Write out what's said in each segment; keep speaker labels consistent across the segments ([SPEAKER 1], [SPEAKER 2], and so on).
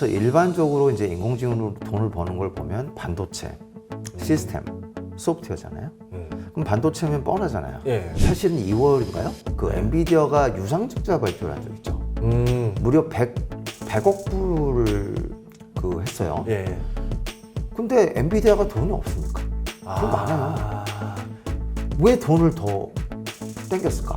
[SPEAKER 1] 그래서 일반적으로 이제 인공지능으로 돈을 버는 걸 보면 반도체, 시스템, 소프트웨어잖아요. 그럼 반도체면 뻔하잖아요.
[SPEAKER 2] 예.
[SPEAKER 1] 사실은 2월인가요? 그 엔비디아가 유상증자 발표를 한 적 있죠. 무려 100억 불을 그 했어요.
[SPEAKER 2] 예.
[SPEAKER 1] 근데 엔비디아가 돈이 없습니까? 돈 많아요. 왜 돈을 더 땡겼을까?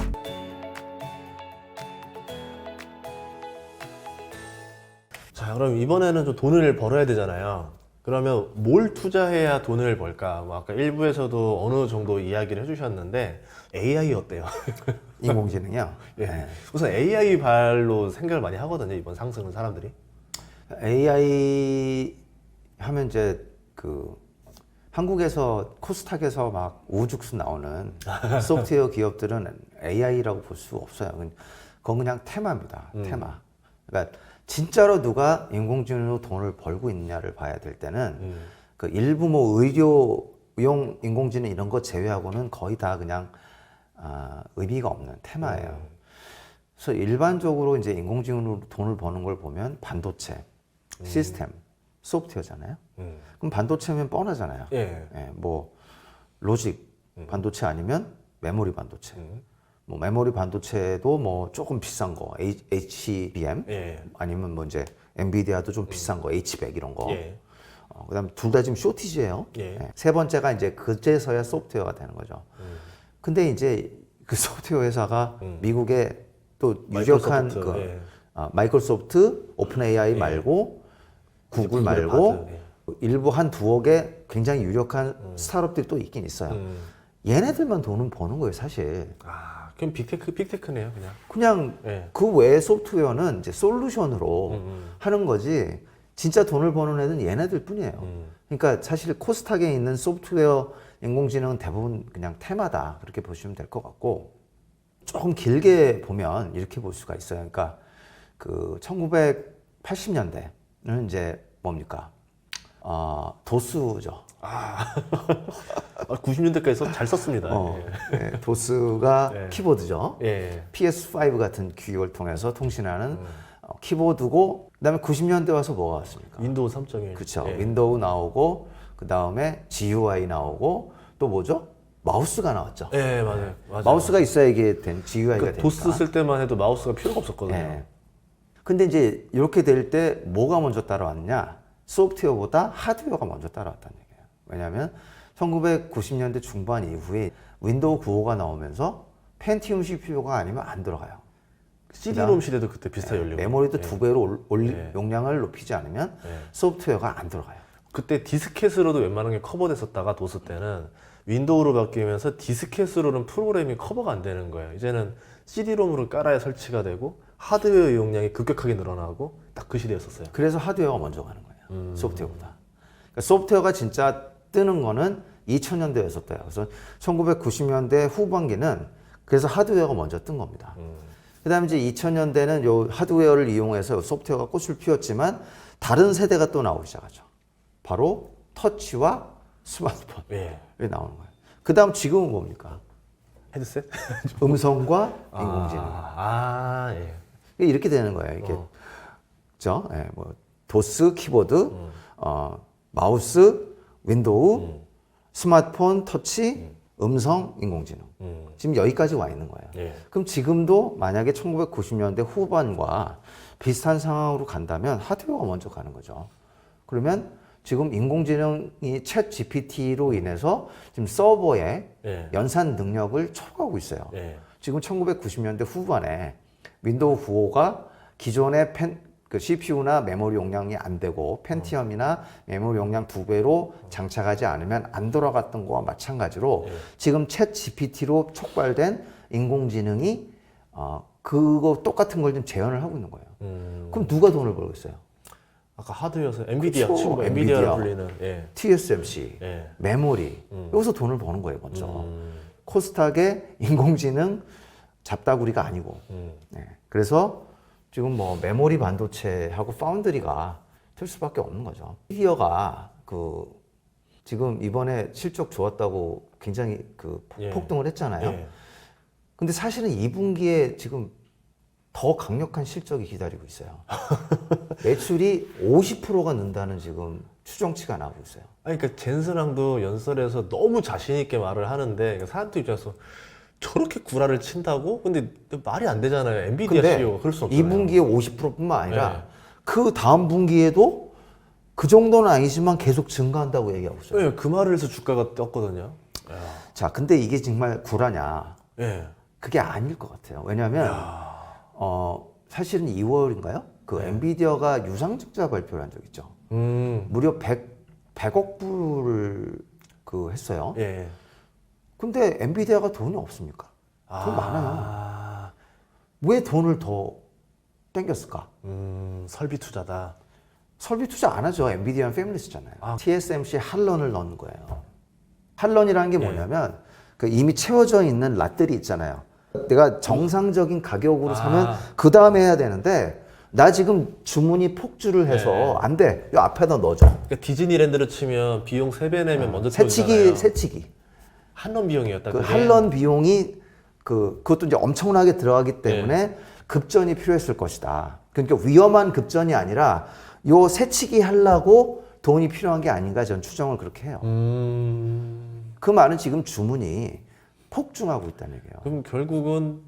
[SPEAKER 2] 자, 그럼 이번에는 좀 돈을 벌어야 되잖아요. 그러면 뭘 투자해야 돈을 벌까? 뭐 아까 일부에서도 어느 정도 이야기를 해주셨는데 AI 어때요?
[SPEAKER 1] 인공지능이요.
[SPEAKER 2] 예.
[SPEAKER 1] 네.
[SPEAKER 2] 우선 AI 발로 생각을 많이 하거든요. 이번 상승은 사람들이.
[SPEAKER 1] AI 하면 이제 그 한국에서 코스닥에서 막 우후죽순 나오는 소프트웨어 기업들은 AI라고 볼 수 없어요. 그건 그냥 테마입니다. 테마. 그러니까 진짜로 누가 인공지능으로 돈을 벌고 있느냐를 봐야 될 때는 그 일부 뭐 의료용 인공지능 이런 거 제외하고는 거의 다 그냥 의미가 없는 테마예요. 그래서 일반적으로 이제 인공지능으로 돈을 버는 걸 보면 반도체, 시스템, 소프트웨어잖아요. 그럼 반도체면 뻔하잖아요.
[SPEAKER 2] 예.
[SPEAKER 1] 예, 뭐 로직 반도체 아니면 메모리 반도체. 뭐 메모리 반도체도 뭐 조금 비싼 거 HBM
[SPEAKER 2] 예.
[SPEAKER 1] 아니면 뭐 이제 엔비디아도 좀 비싼 거 H100 이런 거.
[SPEAKER 2] 예.
[SPEAKER 1] 그다음 둘 다 지금 쇼티지예요.
[SPEAKER 2] 예.
[SPEAKER 1] 예. 세 번째가 이제 그제서야 소프트웨어가 되는 거죠. 근데 이제 그 소프트웨어 회사가 미국의 또 유력한
[SPEAKER 2] 마이크로소프트,
[SPEAKER 1] 그
[SPEAKER 2] 예.
[SPEAKER 1] 마이크로소프트, 오픈 AI 말고 구글
[SPEAKER 2] 구글의
[SPEAKER 1] 말고
[SPEAKER 2] 바드, 예.
[SPEAKER 1] 일부 한 두어 개 굉장히 유력한 스타트업들이 또 있긴 있어요. 얘네들만 돈은 버는 거예요, 사실.
[SPEAKER 2] 아, 그럼 빅테크네요, 그냥.
[SPEAKER 1] 그냥
[SPEAKER 2] 예.
[SPEAKER 1] 그 외의 소프트웨어는 이제 솔루션으로 하는 거지 진짜 돈을 버는 애는 얘네들 뿐이에요. 그러니까 사실 코스닥에 있는 소프트웨어 인공지능은 대부분 그냥 테마다 그렇게 보시면 될 것 같고 조금 길게 보면 이렇게 볼 수가 있어요. 그러니까 그 1980년대는 이제 뭡니까? 도스죠.
[SPEAKER 2] 90년대까지 잘 썼습니다.
[SPEAKER 1] 네, 도스가
[SPEAKER 2] 예.
[SPEAKER 1] 키보드죠.
[SPEAKER 2] 예.
[SPEAKER 1] PS5 같은 규격을 통해서 통신하는 키보드고, 그다음에 90년대 와서 뭐가 왔습니까?
[SPEAKER 2] 윈도우 3.1.
[SPEAKER 1] 그렇죠.
[SPEAKER 2] 예.
[SPEAKER 1] 윈도우 나오고, 그 다음에 GUI 나오고, 또 뭐죠? 마우스가 나왔죠.
[SPEAKER 2] 예, 맞아요. 맞아요.
[SPEAKER 1] 마우스가 있어야 이게 된 GUI가
[SPEAKER 2] 그러니까
[SPEAKER 1] 되니까.
[SPEAKER 2] 도스 쓸 때만 해도 마우스가 필요가 없었거든요.
[SPEAKER 1] 예. 근데 이제 이렇게 될 때 뭐가 먼저 따라왔냐? 소프트웨어보다 하드웨어가 먼저 따라왔다는 얘기예요. 왜냐하면 1990년대 중반 이후에 윈도우 95가 나오면서 펜티움 CPU가 아니면 안 들어가요.
[SPEAKER 2] CD-롬 시대도 그때 비슷하게 열리고.
[SPEAKER 1] 메모리도
[SPEAKER 2] 예.
[SPEAKER 1] 두 배로
[SPEAKER 2] 예.
[SPEAKER 1] 용량을 높이지 않으면
[SPEAKER 2] 예.
[SPEAKER 1] 소프트웨어가 안 들어가요.
[SPEAKER 2] 그때 디스켓으로도 웬만한 게 커버됐었다가 도스 때는 윈도우로 바뀌면서 디스켓으로는 프로그램이 커버가 안 되는 거예요. 이제는 CD-롬으로 깔아야 설치가 되고 하드웨어 용량이 급격하게 늘어나고 딱 그 시대였었어요.
[SPEAKER 1] 그래서 하드웨어가 먼저 가는 거예요. 소프트웨어보다. 그러니까 소프트웨어가 진짜 뜨는 거는 2000년대였었대요. 그래서 1990년대 후반기는 그래서 하드웨어가 먼저 뜬 겁니다. 그 다음에 이제 2000년대는 요 하드웨어를 이용해서 소프트웨어가 꽃을 피웠지만 다른 세대가 또 나오기 시작하죠. 바로 터치와 스마트폰이
[SPEAKER 2] 예.
[SPEAKER 1] 나오는 거예요. 그 다음 지금은 뭡니까?
[SPEAKER 2] 헤드셋?
[SPEAKER 1] 음성과 인공지능.
[SPEAKER 2] 예.
[SPEAKER 1] 이렇게 되는 거예요. 이게 그죠? 예, 뭐 도스 키보드, 마우스, 윈도우, 스마트폰, 터치, 음성, 인공지능. 지금 여기까지 와 있는 거예요.
[SPEAKER 2] 예. 그럼
[SPEAKER 1] 지금도 만약에 1990년대 후반과 비슷한 상황으로 간다면 하드웨어가 먼저 가는 거죠. 그러면 지금 인공지능이 챗 GPT로 인해서 지금 서버의
[SPEAKER 2] 예.
[SPEAKER 1] 연산 능력을 초과하고 있어요.
[SPEAKER 2] 예.
[SPEAKER 1] 지금 1990년대 후반에 윈도우 95가 기존의 그 CPU나 메모리 용량이 안 되고 펜티엄이나 메모리 용량 2배로 장착하지 않으면 안 돌아갔던 거와 마찬가지로 지금 챗 GPT로 촉발된 인공지능이 그거 똑같은 걸 좀 재현을 하고 있는 거예요. 그럼 누가 돈을 벌고 있어요?
[SPEAKER 2] 아까 하드웨어에서 엔비디아,
[SPEAKER 1] 그쵸,
[SPEAKER 2] 친구
[SPEAKER 1] 엔비디아.
[SPEAKER 2] 엔비디아로 불리는. 예.
[SPEAKER 1] TSMC,
[SPEAKER 2] 예.
[SPEAKER 1] 메모리 여기서 돈을 버는 거예요 먼저. 코스닥의 인공지능 잡다구리가 아니고. 네. 그래서 지금 뭐 메모리 반도체하고 파운드리가 될 수밖에 없는 거죠. 엔비디아가 그 지금 이번에 실적 좋았다고 굉장히 그
[SPEAKER 2] 예.
[SPEAKER 1] 폭등을 했잖아요.
[SPEAKER 2] 예.
[SPEAKER 1] 근데 사실은 2분기에 지금 더 강력한 실적이 기다리고 있어요. 매출이 50%가 는다는 지금 추정치가 나오고 있어요.
[SPEAKER 2] 아니, 그러니까 젠슨왕도 연설에서 너무 자신 있게 말을 하는데 그러니까 사람들 입장에서 저렇게 구라를 친다고? 근데 말이 안 되잖아요. 엔비디아
[SPEAKER 1] 근데
[SPEAKER 2] CEO가 그럴 수 없잖아요.
[SPEAKER 1] 2분기에 50%뿐만 아니라
[SPEAKER 2] 네.
[SPEAKER 1] 그 다음 분기에도 그 정도는 아니지만 계속 증가한다고 얘기하고 있어요.
[SPEAKER 2] 네, 그 말을 해서 주가가 떴거든요. 야.
[SPEAKER 1] 자, 근데 이게 정말 구라냐?
[SPEAKER 2] 예.
[SPEAKER 1] 그게 아닐 것 같아요. 왜냐하면 사실은 2월인가요? 그 엔비디아가 유상증자 발표를 한 적 있죠. 무려 100억 불을 그 했어요.
[SPEAKER 2] 예.
[SPEAKER 1] 근데 엔비디아가 돈이 없습니까? 돈 많아요. 왜 돈을 더 땡겼을까?
[SPEAKER 2] 설비 투자다.
[SPEAKER 1] 설비 투자 안 하죠. 엔비디아는 패밀리스잖아요. TSMC 할런을 넣는 거예요. 할런이라는 게 뭐냐면 그 이미 채워져 있는 랏들이 있잖아요. 내가 정상적인 가격으로 사면 그 다음에 해야 되는데 나 지금 주문이 폭주를 해서 안 돼. 이 앞에다 넣어줘.
[SPEAKER 2] 그러니까 디즈니랜드를 치면 비용 3배 내면 먼저 채우잖아요.
[SPEAKER 1] 새치기.
[SPEAKER 2] 한런 비용이었다.
[SPEAKER 1] 그
[SPEAKER 2] 그게.
[SPEAKER 1] 할런 비용이 그것도 이제 엄청나게 들어가기 때문에 급전이 필요했을 것이다. 그러니까 위험한 급전이 아니라 요 새치기 하려고 돈이 필요한 게 아닌가 전 추정을 그렇게 해요. 그 말은 지금 주문이 폭증하고 있다는 얘기예요.
[SPEAKER 2] 그럼 결국은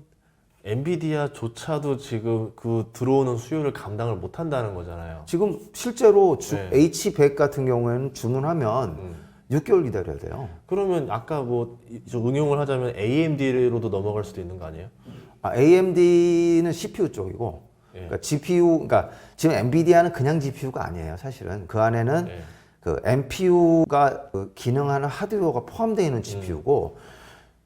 [SPEAKER 2] 엔비디아조차도 지금 그 들어오는 수요를 감당을 못 한다는 거잖아요.
[SPEAKER 1] 지금 실제로
[SPEAKER 2] 네.
[SPEAKER 1] H100 같은 경우에는 주문하면 6개월 기다려야 돼요.
[SPEAKER 2] 그러면 아까 뭐 응용을 하자면 AMD로도 넘어갈 수도 있는 거 아니에요?
[SPEAKER 1] AMD는 CPU 쪽이고,
[SPEAKER 2] 예.
[SPEAKER 1] 그러니까 GPU, 그러니까 지금 엔비디아는 그냥 GPU가 아니에요. 사실은 그 안에는
[SPEAKER 2] 예.
[SPEAKER 1] 그 NPU가 그 기능하는 하드웨어가 포함되어 있는 GPU고,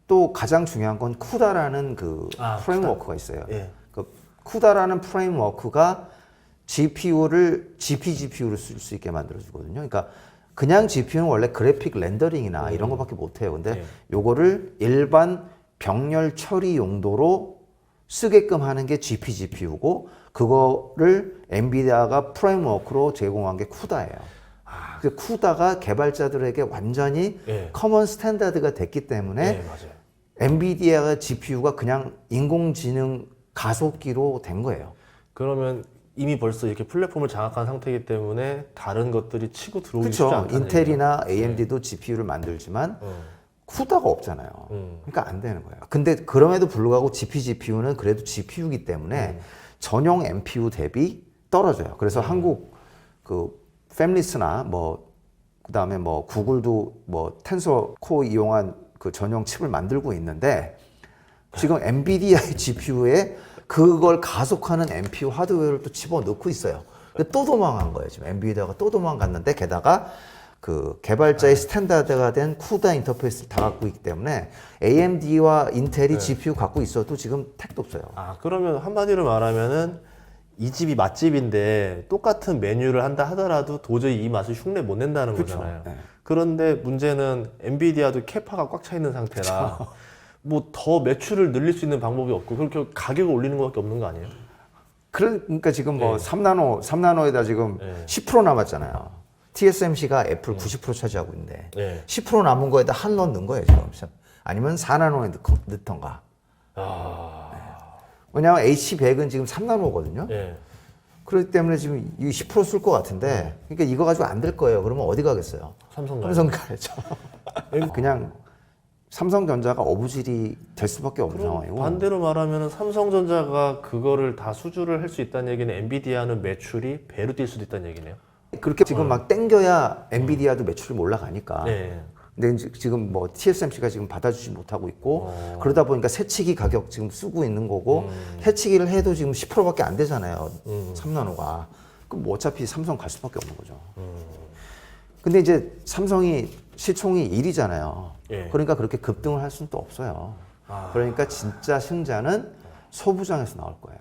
[SPEAKER 1] 또 가장 중요한 건 쿠다라는 그 프레임워크가 있어요.
[SPEAKER 2] 예.
[SPEAKER 1] 그 쿠다라는 프레임워크가 GPU를 GPGPU로 쓸 수 있게 만들어주거든요. 그러니까 그냥 GPU는 원래 그래픽 렌더링이나 이런 거밖에 못해요. 근데
[SPEAKER 2] 예.
[SPEAKER 1] 요거를 일반 병렬 처리 용도로 쓰게끔 하는 게 GPGPU고 그거를 엔비디아가 프레임워크로 제공한 게 쿠다예요. 그 쿠다가 개발자들에게 완전히 커먼 스탠다드가 됐기 때문에
[SPEAKER 2] 맞아요.
[SPEAKER 1] 엔비디아가 GPU가 그냥 인공지능 가속기로 된 거예요.
[SPEAKER 2] 그러면 이미 벌써 이렇게 플랫폼을 장악한 상태이기 때문에 다른 것들이 치고 들어오기 쉽지
[SPEAKER 1] 그렇죠.
[SPEAKER 2] 않다는
[SPEAKER 1] 인텔이나 AMD도 GPU를 만들지만 쿠다가 없잖아요. 그러니까 안 되는 거예요. 근데 그럼에도 불구하고 GPGPU는 그래도 GPU이기 때문에 전용 NPU 대비 떨어져요. 그래서 한국 그 팹리스나 뭐 그다음에 뭐 구글도 뭐 텐서 코어 이용한 그 전용 칩을 만들고 있는데 지금 엔비디아의 GPU에 그걸 가속하는 NPU 하드웨어를 또 집어넣고 있어요. 근데 또 도망간 거예요. 지금 엔비디아가 또 도망갔는데 게다가 그 개발자의 스탠다드가 된 쿠다 인터페이스를 다 갖고 있기 때문에 AMD와 인텔이 GPU 갖고 있어도 지금 택도 없어요.
[SPEAKER 2] 그러면 한마디로 말하면은 이 집이 맛집인데 똑같은 메뉴를 한다 하더라도 도저히 이 맛을 흉내 못 낸다는
[SPEAKER 1] 그렇죠.
[SPEAKER 2] 거잖아요.
[SPEAKER 1] 네.
[SPEAKER 2] 그런데 문제는 엔비디아도 캐파가 꽉 차 있는 상태라 뭐 더 매출을 늘릴 수 있는 방법이 없고 그렇게 가격을 올리는 것밖에 없는 거 아니에요?
[SPEAKER 1] 그러니까 지금 뭐 3나노에다 지금 10% 남았잖아요. TSMC가 애플 90% 차지하고 있는데 10% 남은 거에다 한런 넣은 거예요 지금. 아니면 4나노에 넣던가. 왜냐하면 H100은 지금 3나노거든요. 그렇기 때문에 지금 이 10% 쓸 것 같은데 그러니까 이거 가지고 안 될 거예요. 그러면 어디 가겠어요? 삼성 가야죠. 그냥 삼성전자가 어부질이 될 수밖에 없는 상황이고
[SPEAKER 2] 반대로 말하면 삼성전자가 그거를 다 수주를 할 수 있다는 얘기는 엔비디아는 매출이 배로 뛸 수도 있다는 얘기네요.
[SPEAKER 1] 그렇게 지금 막 땡겨야 엔비디아도 매출이 올라가니까.
[SPEAKER 2] 네.
[SPEAKER 1] 근데 이제 지금 뭐 TSMC가 지금 받아주지 못하고 있고 그러다 보니까 새치기 가격 지금 쓰고 있는 거고 새치기를 해도 지금 10%밖에 안 되잖아요. 3나노가. 그럼 뭐 어차피 삼성 갈 수밖에 없는 거죠. 근데 이제 삼성이 시총이 1위잖아요. 그러니까 그렇게 급등을 할 수는 또 없어요. 그러니까 진짜 승자는 소부장에서 나올 거예요.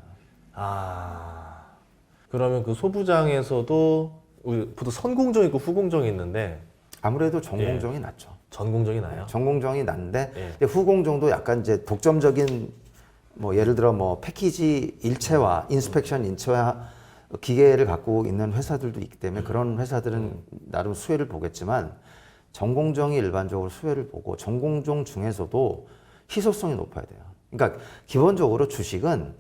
[SPEAKER 2] 그러면 그 소부장에서도 보통 선공정 있고 후공정이 있는데
[SPEAKER 1] 아무래도 전공정이 낫죠.
[SPEAKER 2] 전공정이 나요?
[SPEAKER 1] 전공정이 낫는데 근데 후공정도 약간 이제 독점적인 뭐 예를 들어 뭐 패키지 일체화, 인스펙션 일체화 기계를 갖고 있는 회사들도 있기 때문에 그런 회사들은 나름 수혜를 보겠지만 전공정이 일반적으로 수혜를 보고 전공정 중에서도 희소성이 높아야 돼요. 그러니까 기본적으로 주식은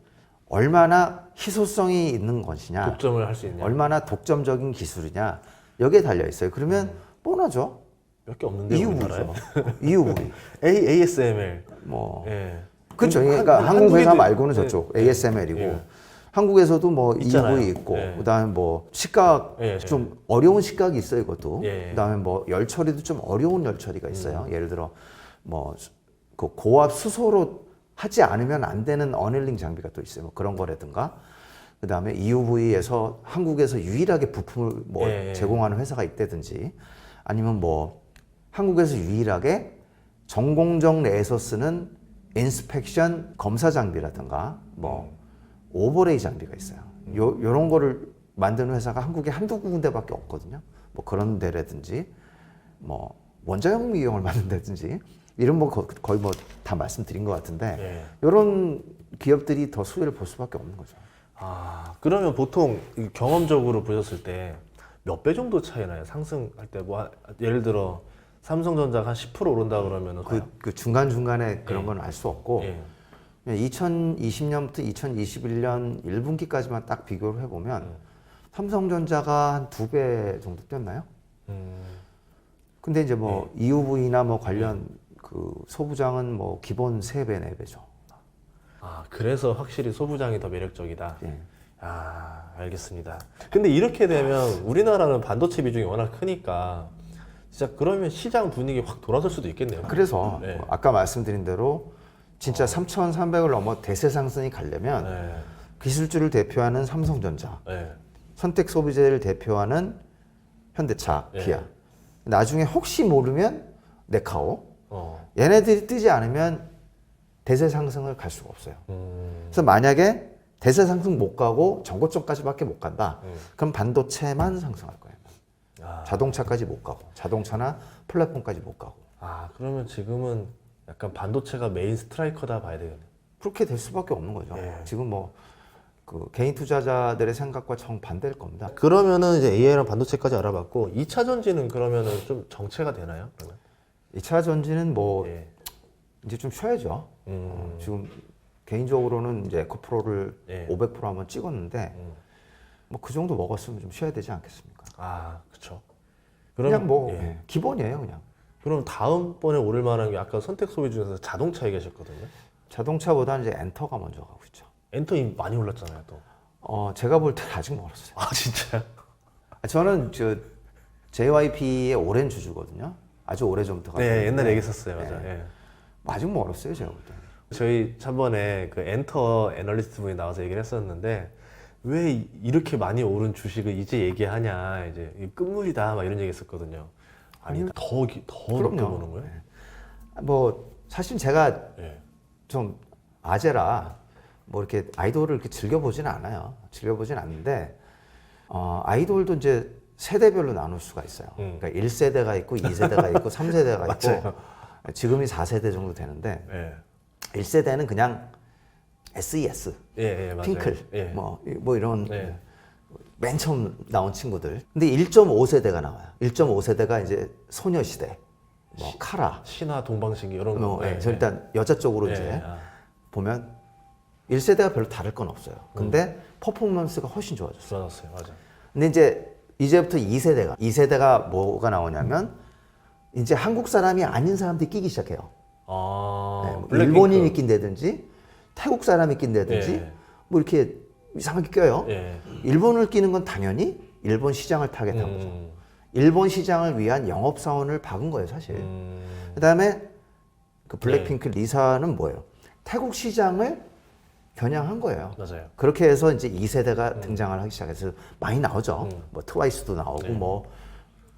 [SPEAKER 1] 얼마나 희소성이 있는 것이냐,
[SPEAKER 2] 독점을 할 수 있냐.
[SPEAKER 1] 얼마나 독점적인 기술이냐 여기에 달려 있어요. 그러면 뻔하죠.
[SPEAKER 2] 몇 개 없는데 우리나라에.
[SPEAKER 1] EUV죠. EUV.
[SPEAKER 2] ASML.
[SPEAKER 1] 뭐
[SPEAKER 2] 예.
[SPEAKER 1] 그렇죠. 그러니까 한국 회사
[SPEAKER 2] 한국에도-
[SPEAKER 1] 말고는
[SPEAKER 2] 예.
[SPEAKER 1] 저쪽 ASML이고
[SPEAKER 2] 예.
[SPEAKER 1] 한국에서도 뭐
[SPEAKER 2] 있잖아요.
[SPEAKER 1] EUV 있고
[SPEAKER 2] 예.
[SPEAKER 1] 그다음에 뭐 식각
[SPEAKER 2] 예, 예.
[SPEAKER 1] 좀 어려운 식각이 있어요. 이것도.
[SPEAKER 2] 예.
[SPEAKER 1] 그다음에 뭐 열 처리도 좀 어려운 열 처리가 있어요. 예를 들어 뭐 그 고압 수소로 하지 않으면 안 되는 어닐링 장비가 또 있어요. 뭐 그런 거라든가. 그다음에 EUV에서 한국에서 유일하게 부품을 뭐
[SPEAKER 2] 예, 예.
[SPEAKER 1] 제공하는 회사가 있다든지 아니면 뭐 한국에서 유일하게 전공정 내에서 쓰는 인스펙션 검사 장비라든가 뭐 오버레이 장비가 있어요. 요런 거를 만드는 회사가 한국에 한두 군데밖에 없거든요. 뭐 그런 데라든지 뭐 원자형 미용을 만든다든지 이런 뭐 거의 뭐 다 말씀드린 것 같은데
[SPEAKER 2] 예.
[SPEAKER 1] 이런 기업들이 더 수혜를 볼 수밖에 없는 거죠.
[SPEAKER 2] 아, 그러면 보통 이 경험적으로 보셨을 때 몇 배 정도 차이 나요? 상승할 때 뭐 예를 들어 삼성전자가 한 10% 오른다 그러면은
[SPEAKER 1] 그 중간중간에 그런 건 알 수 없고
[SPEAKER 2] 예.
[SPEAKER 1] 2020년부터 2021년 1분기까지만 딱 비교를 해보면 삼성전자가 한 2배 정도 뛰었나요? 근데 이제 뭐 EUV나 뭐 관련 그 소부장은 뭐 기본 3배, 4배죠.
[SPEAKER 2] 아, 그래서 확실히 소부장이 더 매력적이다.
[SPEAKER 1] 예.
[SPEAKER 2] 아, 알겠습니다. 근데 이렇게 되면 우리나라는 반도체 비중이 워낙 크니까 진짜 그러면 시장 분위기 확 돌아설 수도 있겠네요.
[SPEAKER 1] 그래서
[SPEAKER 2] 네.
[SPEAKER 1] 뭐 아까 말씀드린 대로 진짜 3,300을 넘어 대세 상승이 가려면
[SPEAKER 2] 네.
[SPEAKER 1] 기술주를 대표하는 삼성전자,
[SPEAKER 2] 네.
[SPEAKER 1] 선택 소비재를 대표하는 현대차,
[SPEAKER 2] 예.
[SPEAKER 1] 기아. 나중에 혹시 모르면 네카오.
[SPEAKER 2] 어.
[SPEAKER 1] 얘네들이 뜨지 않으면 대세 상승을 갈 수가 없어요. 그래서 만약에 대세 상승 못 가고 전고점까지밖에 못 간다. 그럼 반도체만 상승할 거예요.
[SPEAKER 2] 아.
[SPEAKER 1] 자동차까지 못 가고, 자동차나 플랫폼까지 못 가고.
[SPEAKER 2] 아, 그러면 지금은 약간 반도체가 메인 스트라이커다 봐야 되겠네.
[SPEAKER 1] 그렇게 될 수밖에 없는 거죠.
[SPEAKER 2] 예.
[SPEAKER 1] 지금 뭐 그 개인 투자자들의 생각과 정반대일 겁니다.
[SPEAKER 2] 그러면은 이제 AI랑 반도체까지 알아봤고 2차 전지는 그러면은 좀 정체가 되나요? 그러면?
[SPEAKER 1] 2차 전지는 뭐
[SPEAKER 2] 예.
[SPEAKER 1] 이제 좀 쉬어야죠. 지금 개인적으로는 이제 에코프로를
[SPEAKER 2] 예.
[SPEAKER 1] 500% 한번 찍었는데 뭐 그 정도 먹었으면 좀 쉬어야 되지 않겠습니까?
[SPEAKER 2] 아, 그렇죠.
[SPEAKER 1] 그냥 뭐
[SPEAKER 2] 예.
[SPEAKER 1] 예, 기본이에요, 그냥.
[SPEAKER 2] 그럼 다음번에 오를 만한 게 아까 선택 소비 중에서 자동차 얘기하셨거든요.
[SPEAKER 1] 자동차보다는 이제 엔터가 먼저 가고 있죠.
[SPEAKER 2] 엔터 이 많이 올랐잖아요, 또.
[SPEAKER 1] 제가 볼 때는 아직 멀었어요.
[SPEAKER 2] 아, 진짜요?
[SPEAKER 1] 저는 저 JYP의 오랜 주주거든요. 아주 오래 전부터 가지고
[SPEAKER 2] 네,
[SPEAKER 1] 있는데
[SPEAKER 2] 옛날에 얘기했었어요, 맞아.
[SPEAKER 1] 네.
[SPEAKER 2] 예.
[SPEAKER 1] 아직 멀었어요, 제가 볼 때는.
[SPEAKER 2] 저희 저번에 그 엔터 애널리스트 분이 나와서 얘기를 했었는데 왜 이렇게 많이 오른 주식을 이제 얘기하냐, 이제 이 끝물이다 막 이런 얘기했었거든요. 아니, 더 높게 보는 거예요?
[SPEAKER 1] 뭐 사실 제가
[SPEAKER 2] 예.
[SPEAKER 1] 좀 아재라 뭐 이렇게 아이돌을 이렇게 즐겨보지는 않아요. 즐겨보진 않는데 아이돌도 이제 세대별로 나눌 수가 있어요. 그러니까 1세대가 있고 2세대가 있고 3세대가 있고 지금이 4세대 정도 되는데
[SPEAKER 2] 예.
[SPEAKER 1] 1세대는 그냥 SES,
[SPEAKER 2] 예, 예, 맞아요.
[SPEAKER 1] 핑클
[SPEAKER 2] 예.
[SPEAKER 1] 뭐 이런
[SPEAKER 2] 예.
[SPEAKER 1] 맨 처음 나온 친구들. 근데 1.5세대가 나와요. 1.5세대가 이제 소녀시대, 뭐 카라,
[SPEAKER 2] 신화 동방신기 이런 거.
[SPEAKER 1] 뭐 저 일단 여자 쪽으로
[SPEAKER 2] 예,
[SPEAKER 1] 이제
[SPEAKER 2] 아.
[SPEAKER 1] 보면 1세대가 별로 다를 건 없어요. 근데 퍼포먼스가 훨씬 좋아졌어요.
[SPEAKER 2] 좋아졌어요, 맞아.
[SPEAKER 1] 근데 이제부터 2세대가 뭐가 나오냐면 이제 한국 사람이 아닌 사람들이 끼기 시작해요.
[SPEAKER 2] 아,
[SPEAKER 1] 네, 뭐
[SPEAKER 2] 블랙핑크.
[SPEAKER 1] 일본인이 낀다든지 태국 사람이 낀다든지
[SPEAKER 2] 예.
[SPEAKER 1] 뭐 이렇게 이상하게 껴요.
[SPEAKER 2] 예.
[SPEAKER 1] 일본을 끼는 건 당연히 일본 시장을 타겟한 거죠. 일본 시장을 위한 영업 사원을 박은 거예요, 사실. 그다음에 그 블랙핑크 리사는 뭐예요? 태국 시장을 겨냥한 거예요.
[SPEAKER 2] 맞아요.
[SPEAKER 1] 그렇게 해서 이제 2세대가 등장을 하기 시작해서 많이 나오죠. 뭐 트와이스도 나오고 뭐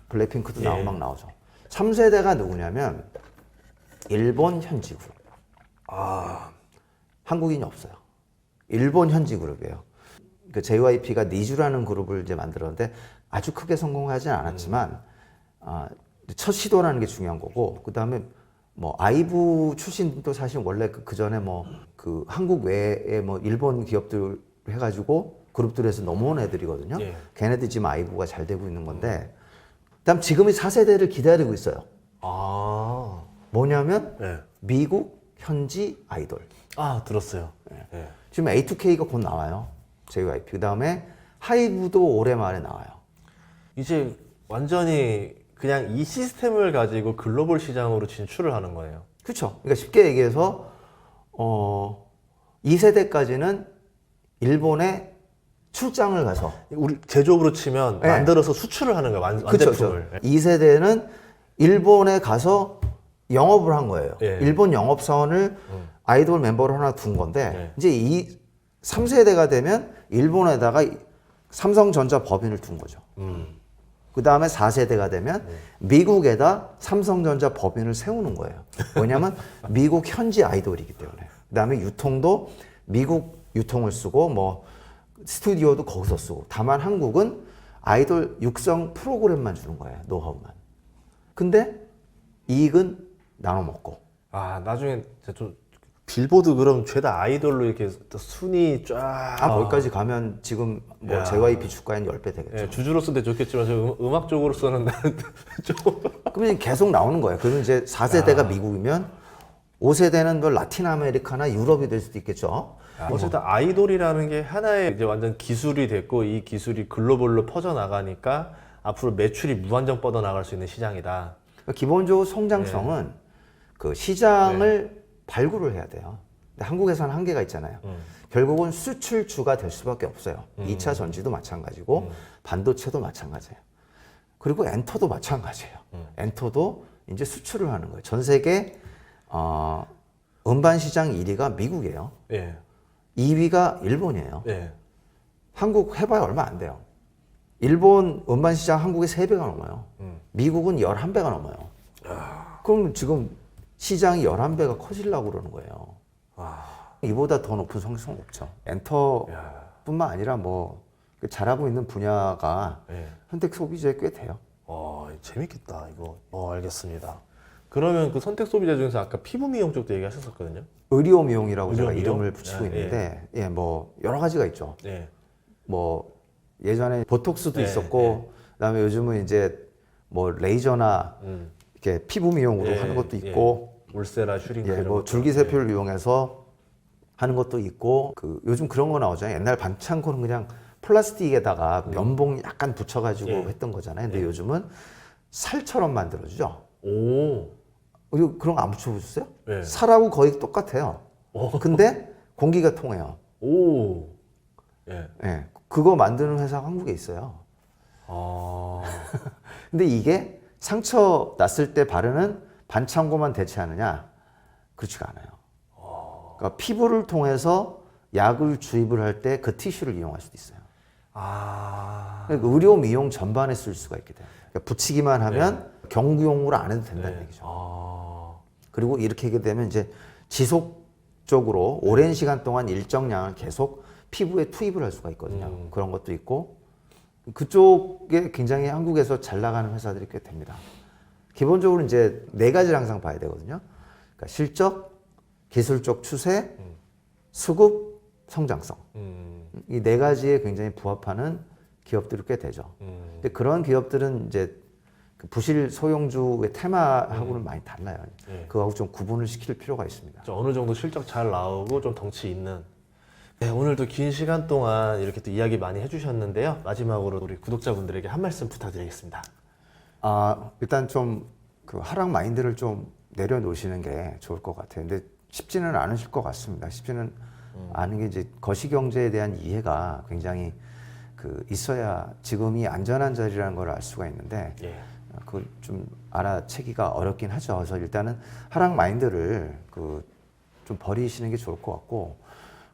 [SPEAKER 1] 블랙핑크도
[SPEAKER 2] 예.
[SPEAKER 1] 나오고 막 나오죠. 3세대가 누구냐면 일본 현지 그룹. 한국인이 없어요. 일본 현지 그룹이에요. 그 JYP가 니쥬라는 그룹을 이제 만들었는데 아주 크게 성공하진 않았지만 첫 시도라는 게 중요한 거고 그 다음에 뭐 아이브 출신도 사실 원래 그 전에 뭐 그 한국 외에 뭐 일본 기업들 해가지고 그룹들에서 넘어온 애들이거든요.
[SPEAKER 2] 예.
[SPEAKER 1] 걔네들 지금 아이브가 잘 되고 있는 건데 그다음 지금이 4세대를 기다리고 있어요.
[SPEAKER 2] 아,
[SPEAKER 1] 뭐냐면
[SPEAKER 2] 예.
[SPEAKER 1] 미국 현지 아이돌.
[SPEAKER 2] 아, 들었어요. 예.
[SPEAKER 1] 지금 A2K가 곧 나와요. JYP. 그 다음에 하이브도 올해 말에 나와요.
[SPEAKER 2] 이제 완전히 그냥 이 시스템을 가지고 글로벌 시장으로 진출을 하는 거예요.
[SPEAKER 1] 그렇죠. 그러니까 쉽게 얘기해서 2세대까지는 일본에 출장을 가서
[SPEAKER 2] 우리 제조업으로 치면
[SPEAKER 1] 네.
[SPEAKER 2] 만들어서 수출을 하는 거예요. 완제품을.
[SPEAKER 1] 그렇죠. 2세대는 일본에 가서 영업을 한 거예요.
[SPEAKER 2] 예.
[SPEAKER 1] 일본 영업사원을 아이돌 멤버를 하나 둔 건데
[SPEAKER 2] 예.
[SPEAKER 1] 이제 이 3세대가 되면 일본에다가 삼성전자 법인을 둔 거죠. 그 다음에 4세대가 되면 미국에다 삼성전자 법인을 세우는 거예요. 왜냐하면 미국 현지 아이돌이기 때문에. 그 다음에 유통도 미국 유통을 쓰고 뭐 스튜디오도 거기서 쓰고. 다만 한국은 아이돌 육성 프로그램만 주는 거예요. 노하우만. 근데 이익은 나눠 먹고.
[SPEAKER 2] 아, 나중에 진짜 좀 빌보드 그럼 죄다 아이돌로 이렇게 순위 쫙.
[SPEAKER 1] 거기까지 가면 지금 뭐
[SPEAKER 2] 야.
[SPEAKER 1] JYP 주가엔 10배 되겠죠.
[SPEAKER 2] 예, 주주로서는 좋겠지만 저 음악 쪽으로서는 나는 좀.
[SPEAKER 1] 그러면 계속 나오는 거예요. 그러면 이제 4세대가 미국이면 5세대는 뭐 라틴 아메리카나 유럽이 될 수도 있겠죠.
[SPEAKER 2] 어쨌든 아이돌이라는 게 하나의 이제 완전 기술이 됐고 이 기술이 글로벌로 퍼져 나가니까 앞으로 매출이 무한정 뻗어 나갈 수 있는 시장이다.
[SPEAKER 1] 그러니까 기본적으로 성장성은 그 시장을 발굴을 해야 돼요. 근데 한국에서는 한계가 있잖아요. 결국은 수출주가 될 수밖에 없어요. 2차 전지도 마찬가지고 반도체도 마찬가지예요. 그리고 엔터도 마찬가지예요. 엔터도 이제 수출을 하는 거예요. 전 세계 음반 시장 1위가 미국이에요.
[SPEAKER 2] 예.
[SPEAKER 1] 2위가 일본이에요.
[SPEAKER 2] 예.
[SPEAKER 1] 한국 해봐야 얼마 안 돼요. 일본 음반 시장 한국의 3배가 넘어요. 미국은 11배가 넘어요. 그럼 지금 시장이 11배가 커지려고 그러는 거예요. 이보다 더 높은 성장 없죠. 엔터뿐만 아니라 뭐 잘하고 있는 분야가
[SPEAKER 2] 예.
[SPEAKER 1] 현대 소비자에 꽤 돼요.
[SPEAKER 2] 재밌겠다 이거. 알겠습니다. 그러면 그 선택 소비자 중에서 아까 피부 미용 쪽도 얘기하셨었거든요.
[SPEAKER 1] 의료 미용이라고
[SPEAKER 2] 의료
[SPEAKER 1] 제가
[SPEAKER 2] 미용?
[SPEAKER 1] 이름을 붙이고 있는데 뭐 여러 가지가 있죠.
[SPEAKER 2] 예.
[SPEAKER 1] 뭐 예전에 보톡스도
[SPEAKER 2] 네,
[SPEAKER 1] 있었고 그다음에 요즘은 이제 뭐 레이저나 이렇게 피부 미용으로
[SPEAKER 2] 예,
[SPEAKER 1] 하는 것도 있고
[SPEAKER 2] 울세라 슈링크 이런
[SPEAKER 1] 뭐
[SPEAKER 2] 것도.
[SPEAKER 1] 줄기세포를 이용해서 하는 것도 있고 그 요즘 그런 거 나오잖아요. 옛날 반창고는 그냥 플라스틱에다가 면봉 약간 붙여가지고
[SPEAKER 2] 예.
[SPEAKER 1] 했던 거잖아요. 근데 요즘은 살처럼 만들어주죠.
[SPEAKER 2] 오.
[SPEAKER 1] 그리고 그런 거 안 붙여보셨어요?
[SPEAKER 2] 예.
[SPEAKER 1] 살하고 거의 똑같아요. 근데 공기가 통해요.
[SPEAKER 2] 오. 예.
[SPEAKER 1] 예, 그거 만드는 회사가 한국에 있어요. 근데 이게 상처 났을 때 바르는 반창고만 대체하느냐? 그렇지가 않아요. 그러니까 피부를 통해서 약을 주입을 할 때 그 티슈를 이용할 수도 있어요. 그러니까 의료 미용 전반에 쓸 수가 있게 돼요. 그러니까 붙이기만 하면 경구용으로 안 해도 된다는 얘기죠. 그리고 이렇게 하게 되면 이제 지속적으로 오랜 시간 동안 일정량을 계속 피부에 투입을 할 수가 있거든요. 그런 것도 있고 그쪽에 굉장히 한국에서 잘 나가는 회사들이 꽤 됩니다. 기본적으로 이제 4가지를 항상 봐야 되거든요. 그러니까 실적, 기술적 추세, 수급, 성장성. 이 4가지에 굉장히 부합하는 기업들이 꽤 되죠. 근데 그런 기업들은 이제 그 부실 소형주의 테마하고는 많이 달라요. 그거하고 좀 구분을 시킬 필요가 있습니다.
[SPEAKER 2] 어느 정도 실적 잘 나오고 좀 덩치 있는. 네, 오늘도 긴 시간 동안 이렇게 또 이야기 많이 해주셨는데요. 마지막으로 우리 구독자분들에게 한 말씀 부탁드리겠습니다.
[SPEAKER 1] 일단 좀 그 하락 마인드를 좀 내려놓으시는 게 좋을 것 같아요. 근데 쉽지는 않으실 것 같습니다. 쉽지는 않은 게 이제 거시경제에 대한 이해가 굉장히 그 있어야 지금이 안전한 자리라는 걸 알 수가 있는데 그걸 좀 알아채기가 어렵긴 하죠. 그래서 일단은 하락 마인드를 그 좀 버리시는 게 좋을 것 같고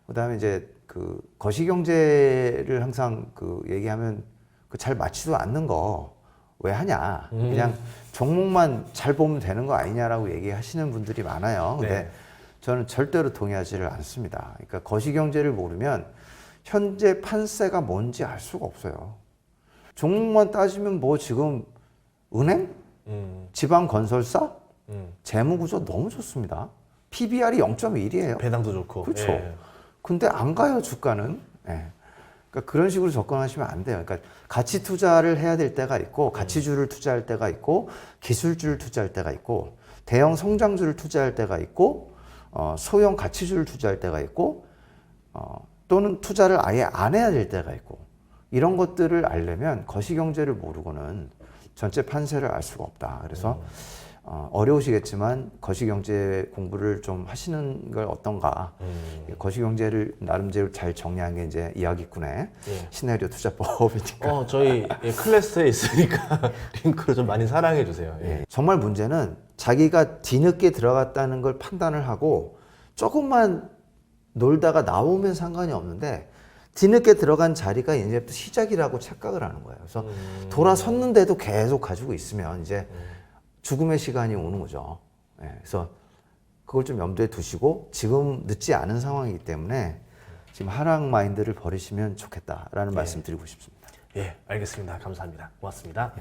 [SPEAKER 1] 그다음에 이제 그 거시경제를 항상 그 얘기하면 그 잘 맞지도 않는 거 왜 하냐 그냥 종목만 잘 보면 되는 거 아니냐라고 얘기하시는 분들이 많아요. 근데 저는 절대로 동의하지를 않습니다. 그러니까 거시경제를 모르면 현재 판세가 뭔지 알 수가 없어요. 종목만 따지면 뭐 지금 은행, 지방건설사, 재무구조 너무 좋습니다. PBR이 0.1이에요.
[SPEAKER 2] 배당도 좋고.
[SPEAKER 1] 그렇죠. 근데 안 가요 주가는. 그러니까 그런 식으로 접근하시면 안 돼요. 그러니까 가치 투자를 해야 될 때가 있고 가치주를 투자할 때가 있고 기술주를 투자할 때가 있고 대형 성장주를 투자할 때가 있고 소형 가치주를 투자할 때가 있고 또는 투자를 아예 안 해야 될 때가 있고 이런 것들을 알려면 거시경제를 모르고는 전체 판세를 알 수가 없다. 그래서 어려우시겠지만 거시경제 공부를 좀 하시는 걸 어떤가. 거시경제를 나름대로 잘 정리한 게 이제 이야기꾼의
[SPEAKER 2] 예.
[SPEAKER 1] 시나리오 투자법이니까.
[SPEAKER 2] 저희 클래스에 있으니까 링크를 좀 많이 사랑해 주세요. 예.
[SPEAKER 1] 정말 문제는 자기가 뒤늦게 들어갔다는 걸 판단을 하고 조금만 놀다가 나오면 상관이 없는데 뒤늦게 들어간 자리가 이제부터 시작이라고 착각을 하는 거예요. 그래서 돌아섰는데도 계속 가지고 있으면 이제 죽음의 시간이 오는 거죠. 그래서 그걸 좀 염두에 두시고 지금 늦지 않은 상황이기 때문에 지금 하락 마인드를 버리시면 좋겠다라는 말씀 드리고 싶습니다.
[SPEAKER 2] 예, 알겠습니다. 감사합니다. 고맙습니다.